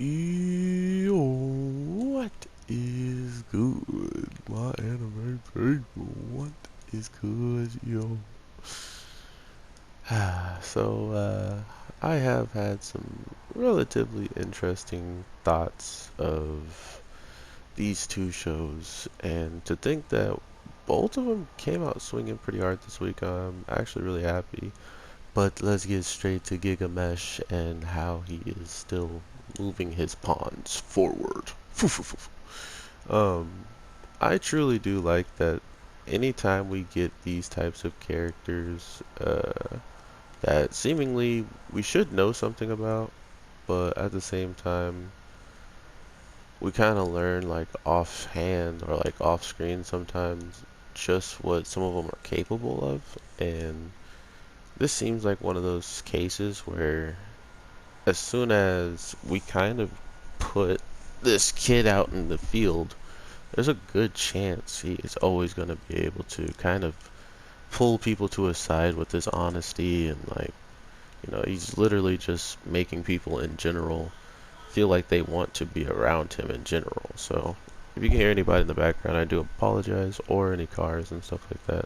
Yo, what is good, my anime people? What is good, yo? I have had some relatively interesting thoughts of these two shows, and to think that both of them came out swinging pretty hard this week, I'm actually really happy. But let's get straight to Gigamesh and how he is still moving his pawns forward. Um, I truly do like that anytime we get these types of characters that seemingly we should know something about, but at the same time, we kind of learn like offhand or like off screen sometimes just what some of them are capable of. And this seems like one of those cases where as soon as we kind of put this kid out in the field, there's a good chance he is always going to be able to kind of pull people to his side with his honesty and like, he's literally just making people in general feel like they want to be around him in general. So if you can hear anybody in the background, I do apologize, or any cars and stuff like that.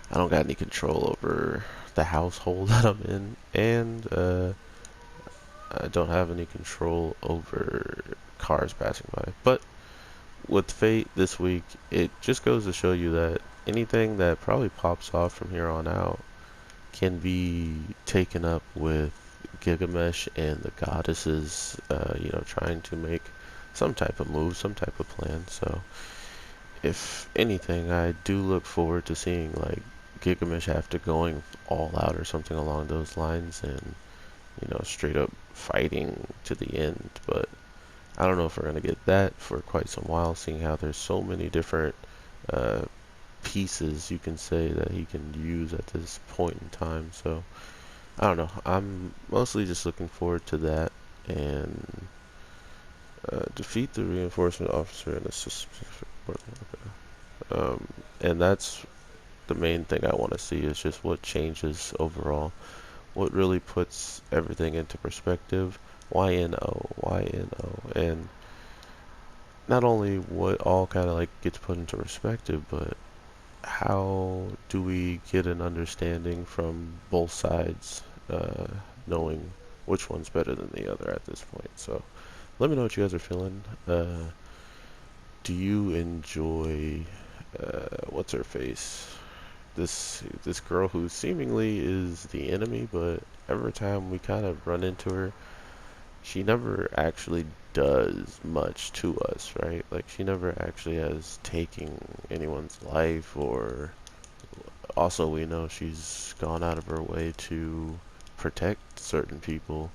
I don't got any control over the household that I'm in, and I don't have any control over cars passing by. But with Fate this week, it just goes to show you that anything that probably pops off from here on out can be taken up with Gilgamesh and the goddesses, trying to make some type of move, some type of plan. So, if anything, I do look forward to seeing like Gilgamesh after going all out or something along those lines, and straight up fighting to the end. But I don't know if we're gonna get that for quite some while, seeing how there's so many different uh, pieces you can say that he can use at this point in time. So I don't know. I'm mostly just looking forward to that and defeat the reinforcement officer and assist. Um, and that's the main thing I want to see is just what changes overall, what really puts everything into perspective. YNO, YNO, and not only what all kind of like gets put into perspective, but how do we get an understanding from both sides, knowing which one's better than the other at this point. So let me know what you guys are feeling. Do you enjoy what's her face? This girl who seemingly is the enemy, but every time we kind of run into her, she never actually does much to us, right? Like she never actually has taken anyone's life, or also we know she's gone out of her way to protect certain people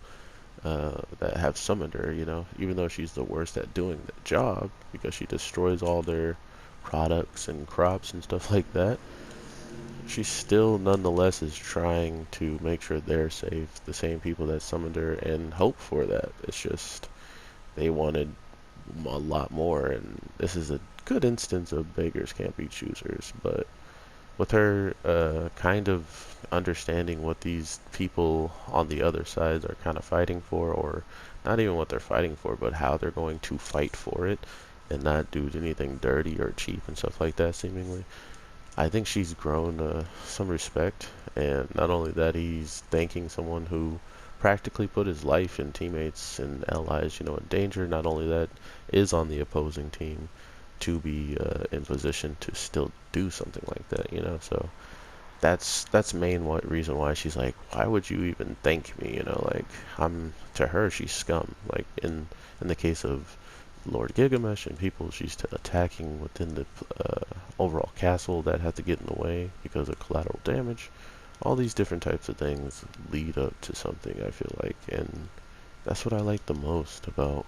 that have summoned her, even though she's the worst at doing the job because she destroys all their products and crops and stuff like that. She still nonetheless is trying to make sure they're safe, the same people that summoned her, and hope for that. It's just they wanted a lot more, and this is a good instance of beggars can't be choosers. But with her kind of understanding what these people on the other side are kind of fighting for, or not even what they're fighting for, but how they're going to fight for it, and not do anything dirty or cheap and stuff like that, seemingly. I think she's grown some respect, and not only that, he's thanking someone who practically put his life and teammates and allies, in danger. Not only that, is on the opposing team to be in position to still do something like that. So that's main reason why she's like, why would you even thank me? Like I'm to her, she's scum. Like in the case of Lord Gilgamesh and people she's attacking within the overall castle that have to get in the way because of collateral damage. All these different types of things lead up to something, I feel like, and that's what I like the most about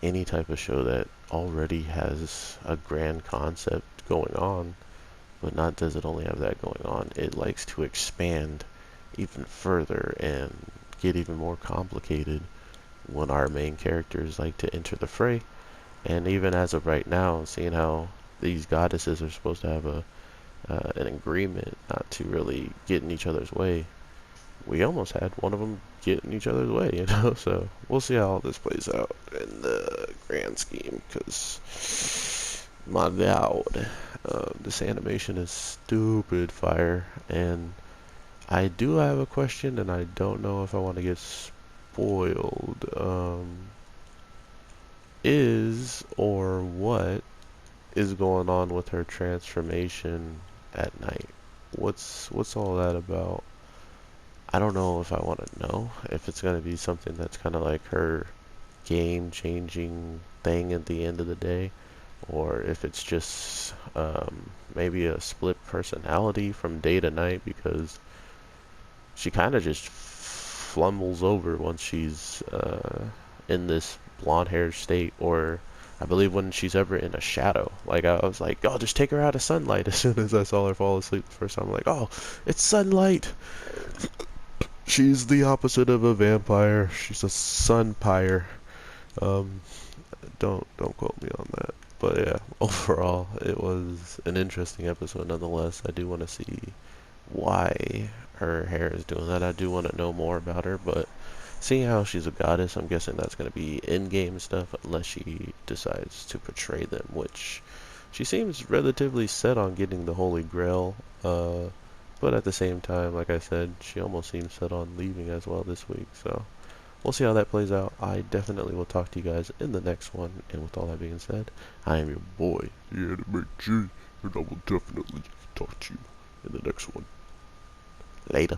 any type of show that already has a grand concept going on, but not does it only have that going on. It likes to expand even further and get even more complicated when our main characters like to enter the fray. And even as of right now, seeing how these goddesses are supposed to have an agreement not to really get in each other's way, we almost had one of them get in each other's way, you know. So we'll see how all this plays out in the grand scheme, because my god, this animation is stupid fire. And I do have a question, and I don't know if I want to get spoiled. Is or what is going on with her transformation at night? What's all that about? I don't know if I want to know if it's going to be something that's kind of like her game-changing thing at the end of the day, or if it's just maybe a split personality from day to night, because she kind of just flumbles over once she's in this blonde hair state, or I believe when she's ever in a shadow. Like I was like, oh, just take her out of sunlight. As soon as I saw her fall asleep the first time, I'm like, oh, it's sunlight. She's the opposite of a vampire. She's a sunpire. Um, don't quote me on that. But yeah, overall, it was an interesting episode nonetheless. I do want to see why her hair is doing that. I do want to know more about her, but seeing how she's a goddess, I'm guessing that's going to be in-game stuff unless she decides to portray them, which she seems relatively set on getting the Holy Grail. But at the same time, like I said, she almost seems set on leaving as well this week. So we'll see how that plays out. I definitely will talk to you guys in the next one. And with all that being said, I am your boy, the Anime G, and I will definitely talk to you in the next one. Later.